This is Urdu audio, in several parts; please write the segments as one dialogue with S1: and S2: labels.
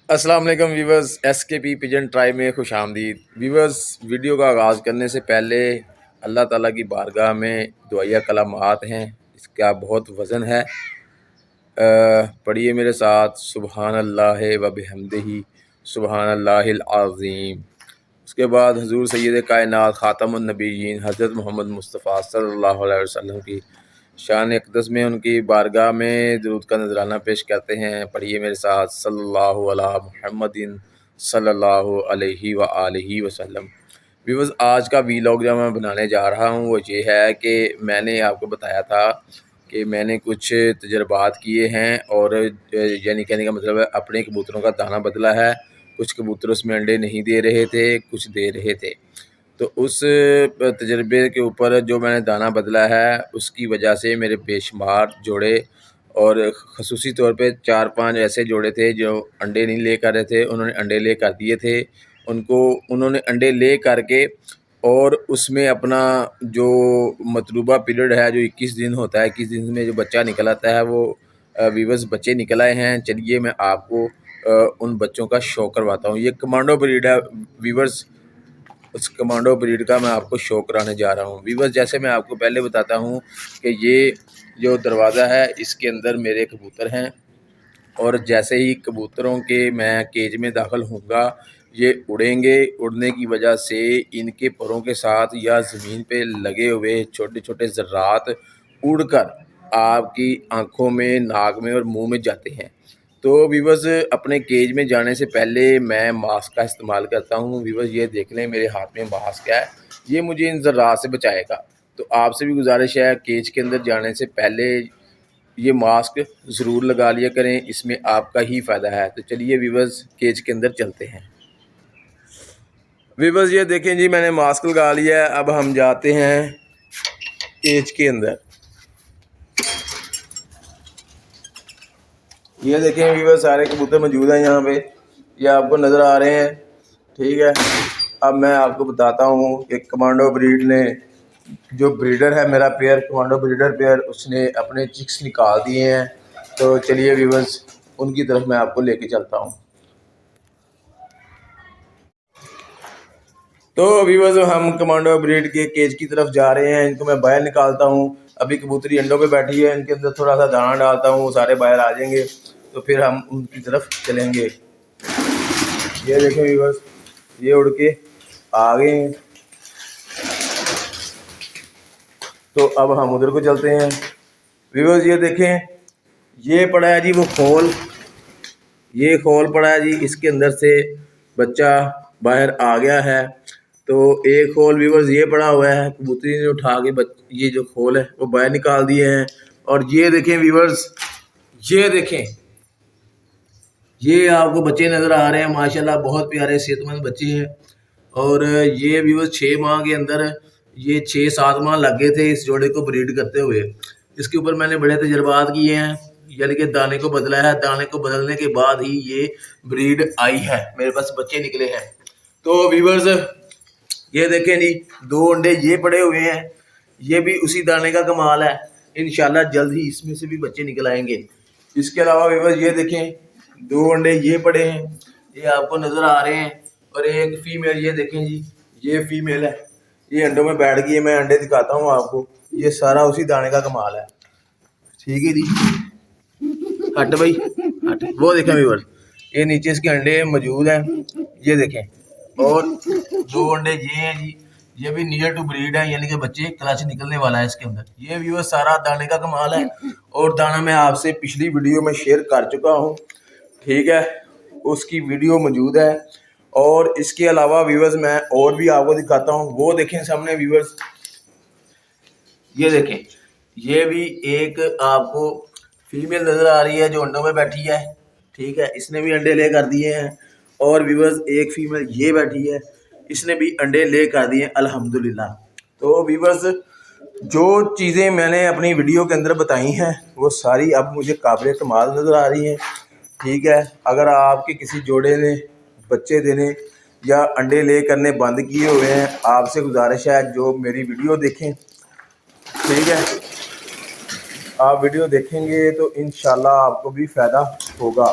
S1: السلام علیکم ویورز، ایس کے پی پجن ٹرائی میں خوش آمدید ویورز۔ ویڈیو کا آغاز کرنے سے پہلے اللہ تعالیٰ کی بارگاہ میں دعائیہ کلمات ہیں، اس کا بہت وزن ہے۔ پڑھیے میرے ساتھ، سبحان اللہ و بحمدہ سبحان اللہ العظیم۔ اس کے بعد حضور سید کائنات خاتم النبیین حضرت محمد مصطفیٰ صلی اللہ علیہ وسلم کی شان اقدس میں ان کی بارگاہ میں درود کا نذرانہ پیش کرتے ہیں۔ پڑھیے میرے ساتھ، صلی اللہ علی محمد صلی اللہ علیہ وآلہ وسلم۔ ویورز، آج کا ویلاگ جو میں بنانے جا رہا ہوں وہ یہ ہے کہ میں نے آپ کو بتایا تھا کہ میں نے کچھ تجربات کیے ہیں، اور یعنی کہنے کا مطلب ہے اپنے کبوتروں کا دانہ بدلا ہے۔ کچھ کبوتر اس میں انڈے نہیں دے رہے تھے، کچھ دے رہے تھے۔ تو اس تجربے کے اوپر جو میں نے دانہ بدلا ہے اس کی وجہ سے میرے بے شمار جوڑے، اور خصوصی طور پہ 4-5 ایسے جوڑے تھے جو انڈے نہیں لے کر رہے تھے، انہوں نے انڈے لے کر دیے تھے۔ انہوں نے انڈے لے کر کے اور اس میں اپنا جو مطلوبہ پیریڈ ہے جو 21 دن ہوتا ہے، 21 دن میں جو بچہ نکل آتا ہے وہ ویورز بچے نکل آئے ہیں۔ چلیے میں آپ کو ان بچوں کا شو کرواتا ہوں۔ یہ کمانڈو بریڈ ہے ویورز، اس کمانڈو بریڈ کا میں آپ کو شو کرانے جا رہا ہوں۔ ویورز، جیسے میں آپ کو پہلے بتاتا ہوں کہ یہ جو دروازہ ہے اس کے اندر میرے کبوتر ہیں، اور جیسے ہی کبوتروں کے میں کیج میں داخل ہوں گا یہ اڑیں گے۔ اڑنے کی وجہ سے ان کے پروں کے ساتھ یا زمین پہ لگے ہوئے چھوٹے چھوٹے ذرات اڑ کر آپ کی آنکھوں میں، ناک میں اور منہ میں جاتے ہیں۔ تو ویورز، اپنے کیج میں جانے سے پہلے میں ماسک کا استعمال کرتا ہوں۔ ویورز، یہ دیکھ لیں میرے ہاتھ میں ماسک ہے، یہ مجھے ان ذرات سے بچائے گا۔ تو آپ سے بھی گزارش ہے کیج کے اندر جانے سے پہلے یہ ماسک ضرور لگا لیا کریں، اس میں آپ کا ہی فائدہ ہے۔ تو چلیے ویورز، کیج کے اندر چلتے ہیں۔ ویورز، یہ دیکھیں جی، میں نے ماسک لگا لیا ہے۔ اب ہم جاتے ہیں کیج کے اندر۔ یہ دیکھیں ویورز، سارے کبوتر موجود ہیں یہاں پہ، یہ آپ کو نظر آ رہے ہیں، ٹھیک ہے۔ اب میں آپ کو بتاتا ہوں کہ کمانڈو بریڈ نے، جو بریڈر ہے میرا پیئر، کمانڈو بریڈر پیئر، اس نے اپنے چکس نکال دیے ہیں۔ تو چلیے ویورز، ان کی طرف میں آپ کو لے کے چلتا ہوں۔ تو ویورز، ہم کمانڈو بریڈ کے کیج کی طرف جا رہے ہیں۔ ان کو میں باہر نکالتا ہوں۔ ابھی کبوتری انڈوں پہ بیٹھی ہے، ان کے اندر تھوڑا سا دانہ ڈالتا ہوں، وہ سارے باہر آ جائیں گے تو پھر ہم ان کی طرف چلیں گے۔ یہ دیکھیں ویورز، یہ اڑ کے آ گئے ہیں۔ تو اب ہم ادھر کو چلتے ہیں۔ ویورز، یہ دیکھیں، یہ پڑا ہے جی وہ خول، یہ خول پڑا ہے جی، اس کے اندر سے بچہ باہر آ گیا ہے۔ تو ایک خول ویورز یہ پڑا ہوا ہے، کبوتری نے اٹھا کے یہ جو خول ہے وہ باہر نکال دیے ہیں۔ اور یہ دیکھیں ویورز، یہ دیکھیں، یہ آپ کو بچے نظر آ رہے ہیں، ماشاءاللہ بہت پیارے صحت مند بچے ہیں۔ اور یہ ویورز 6 ماہ کے اندر، یہ 6-7 ماہ لگ گئے تھے اس جوڑے کو بریڈ کرتے ہوئے۔ اس کے اوپر میں نے بڑے تجربات کیے ہیں، یعنی کہ دانے کو بدلا ہے، دانے کو بدلنے کے بعد ہی یہ بریڈ آئی ہے، میرے پاس بچے نکلے ہیں۔ تو ویورز، یہ دیکھیں جی، 2 انڈے یہ پڑے ہوئے ہیں، یہ بھی اسی دانے کا کمال ہے۔ انشاءاللہ جلد ہی اس میں سے بھی بچے نکل آئیں گے۔ اس کے علاوہ ویورز، یہ دیکھیں 2 انڈے یہ پڑے ہیں، یہ آپ کو نظر آ رہے ہیں، اور ایک فیمیل، یہ دیکھیں جی، یہ فیمیل ہے، یہ انڈوں میں بیٹھ گئی ہے۔ میں انڈے دکھاتا ہوں آپ کو، یہ سارا اسی دانے کا کمال ہے، ٹھیک ہے جی۔ ہٹ بھائی ہٹ، وہ دیکھیں ویورز، یہ نیچے اس کے انڈے موجود ہیں، یہ دیکھیں۔ اور 2 انڈے یہ ہیں جی، یہ بھی نیئر ٹو بریڈ ہے، یعنی کہ بچے کلچ نکلنے والا ہے اس کے اندر۔ یہ ویورز سارا دانے کا کمال ہے، اور دانہ میں آپ سے پچھلی ویڈیو میں شیئر کر چکا ہوں، ٹھیک ہے، اس کی ویڈیو موجود ہے۔ اور اس کے علاوہ ویورز میں اور بھی آپ کو دکھاتا ہوں، وہ دیکھیں سامنے ویورز، یہ دیکھیں، یہ بھی ایک آپ کو فیمیل نظر آ رہی ہے جو انڈوں میں بیٹھی ہے، ٹھیک ہے، اس نے بھی انڈے لے کر دیے ہیں۔ اور ویورز، ایک فیمیل یہ بیٹھی ہے، اس نے بھی انڈے لے کر دیے الحمدللہ۔ تو ویورز، جو چیزیں میں نے اپنی ویڈیو کے اندر بتائی ہیں وہ ساری اب مجھے قابل کمال نظر آ رہی ہیں، ٹھیک ہے۔ اگر آپ کے کسی جوڑے نے بچے دینے یا انڈے لے کرنے بند کیے ہوئے ہیں، آپ سے گزارش ہے جو میری ویڈیو دیکھیں، ٹھیک ہے، آپ ویڈیو دیکھیں گے تو انشاءاللہ آپ کو بھی فائدہ ہوگا۔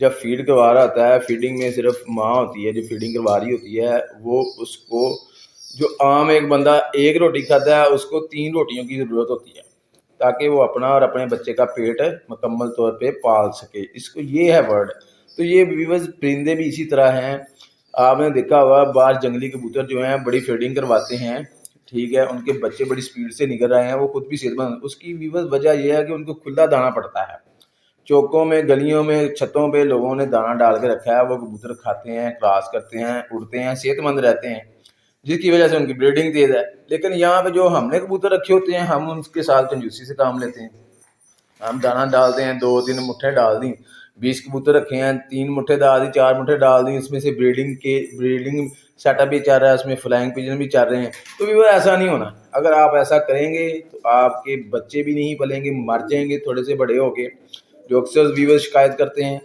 S1: جب فیڈ کروا رہا ہوتا ہے، فیڈنگ میں صرف ماں ہوتی ہے جو فیڈنگ کروا رہی ہوتی ہے، وہ اس کو جو عام ایک بندہ ایک روٹی کھاتا ہے اس کو 3 روٹیوں کی ضرورت ہوتی ہے تاکہ وہ اپنا اور اپنے بچے کا پیٹ مکمل طور پہ پال سکے. اس کو یہ ہے ورڈ. تو یہ ویورز پرندے بھی اسی طرح ہیں. آپ نے دیکھا ہوا باہر جنگلی کبوتر جو ہیں بڑی فیڈنگ کرواتے ہیں، ٹھیک ہے، ان کے بچے بڑی سپیڈ سے نکل رہے ہیں، وہ خود بھی صحت مند. اس کی ویورز وجہ یہ ہے کہ ان کو کھلا دانا پڑتا ہے. چوکوں میں، گلیوں میں، چھتوں پہ لوگوں نے دانا ڈال کے رکھا ہے، وہ کبوتر کھاتے ہیں، کراس کرتے ہیں، اڑتے ہیں، صحت مند رہتے ہیں، جس کی وجہ سے ان کی بریڈنگ تیز ہے. لیکن یہاں پہ جو ہم نے کبوتر رکھے ہوتے ہیں ہم ان کے ساتھ کنجوسی سے کام لیتے ہیں. ہم دانا ڈالتے ہیں، 2-3 مٹھے ڈال دیں. 20 کبوتر رکھے ہیں، 3 مٹھے ڈال دی، 4 مٹھے ڈال دی، اس میں سے بریڈنگ سیٹ اپ بھی چل رہا ہے، اس میں فلائنگ پیجن بھی چل رہے ہیں. تو بھی وہ ایسا نہیں ہونا. اگر آپ ایسا کریں گے تو آپ کے بچے بھی نہیں پلیں گے، مر جائیں گے تھوڑے سے بڑے ہو کے، جو اکثر ویور شکایت کرتے ہیں.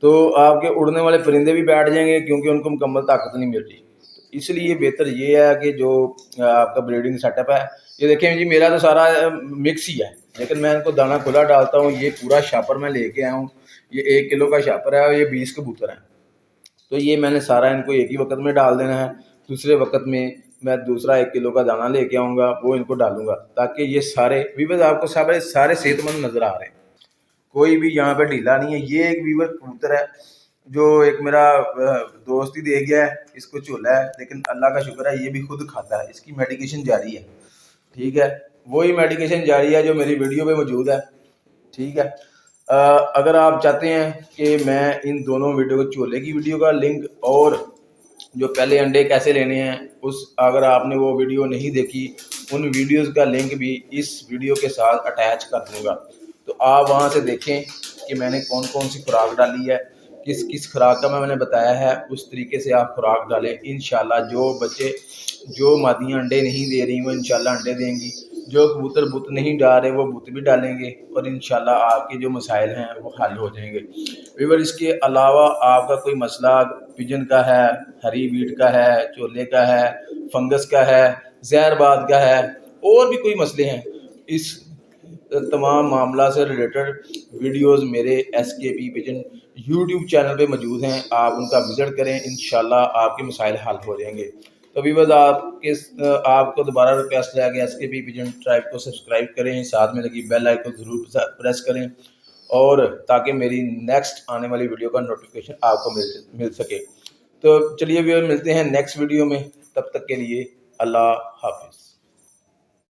S1: تو آپ کے اڑنے والے پرندے بھی بیٹھ جائیں گے کیونکہ ان کو مکمل طاقت نہیں مل رہی. اس لیے بہتر یہ ہے کہ جو آپ کا بریڈنگ سیٹ اپ ہے، یہ دیکھیں جی میرا تو سارا مکس ہی ہے، لیکن میں ان کو دانا کھلا ڈالتا ہوں. یہ پورا شاپر میں لے کے آیا ہوں، یہ 1 کلو کا شاپر ہے اور یہ 20 کبوتر ہیں. تو یہ میں نے سارا ان کو ایک ہی وقت میں ڈال دینا ہے. دوسرے وقت میں دوسرا 1 کلو کا دانا لے کے آؤں گا، وہ ان کو ڈالوں گا تاکہ یہ سارے ویورز آپ کو سارے صحت مند نظر آ رہے ہیں. کوئی بھی یہاں پہ ڈھیلا نہیں ہے. یہ ایک ویور کبوتر ہے جو ایک میرا دوست ہی دے گیا ہے، اس کو چولا ہے، لیکن اللہ کا شکر ہے یہ بھی خود کھاتا ہے. اس کی میڈیکیشن جاری ہے، ٹھیک ہے، وہی میڈیکیشن جاری ہے جو میری ویڈیو پہ موجود ہے، ٹھیک ہے. اگر آپ چاہتے ہیں کہ میں ان دونوں ویڈیو کو، چولے کی ویڈیو کا لنک اور جو پہلے انڈے کیسے لینے ہیں، اگر آپ نے وہ ویڈیو نہیں دیکھی، ان ویڈیوز کا لنک بھی اس ویڈیو کے ساتھ اٹیچ کر دوں گا. تو آپ وہاں سے دیکھیں کہ میں نے کون کون سی خوراک ڈالی ہے، کس خوراک کا میں نے بتایا ہے، اس طریقے سے آپ خوراک ڈالیں. انشاءاللہ جو بچے، جو مادیاں انڈے نہیں دے رہی وہ انشاءاللہ انڈے دیں گی، جو کبوتر بت نہیں ڈال رہے وہ بت بھی ڈالیں گے، اور انشاءاللہ آپ کے جو مسائل ہیں وہ حل ہو جائیں گے. ویور اس کے علاوہ آپ کا کوئی مسئلہ پجن کا ہے، ہری ویٹ کا ہے، چولے کا ہے، فنگس کا ہے، زہر باد کا ہے، اور بھی کوئی مسئلے ہیں، اس تمام معاملہ سے ریلیٹڈ ویڈیوز میرے SKP پجن یوٹیوب چینل پہ موجود ہیں. آپ ان کا وزٹ کریں، انشاءاللہ آپ کے مسائل حل ہو جائیں گے. تو ویورز آپ کو دوبارہ ریکویسٹ ہے کہ SKP پجن ٹرائب کو سبسکرائب کریں، ساتھ میں لگی بیل آئیکن ضرور پریس کریں، اور تاکہ میری نیکسٹ آنے والی ویڈیو کا نوٹیفیکیشن آپ کو مل سکے. تو چلیے ویور ملتے ہیں نیکسٹ ویڈیو میں، تب تک کے لیے اللہ حافظ.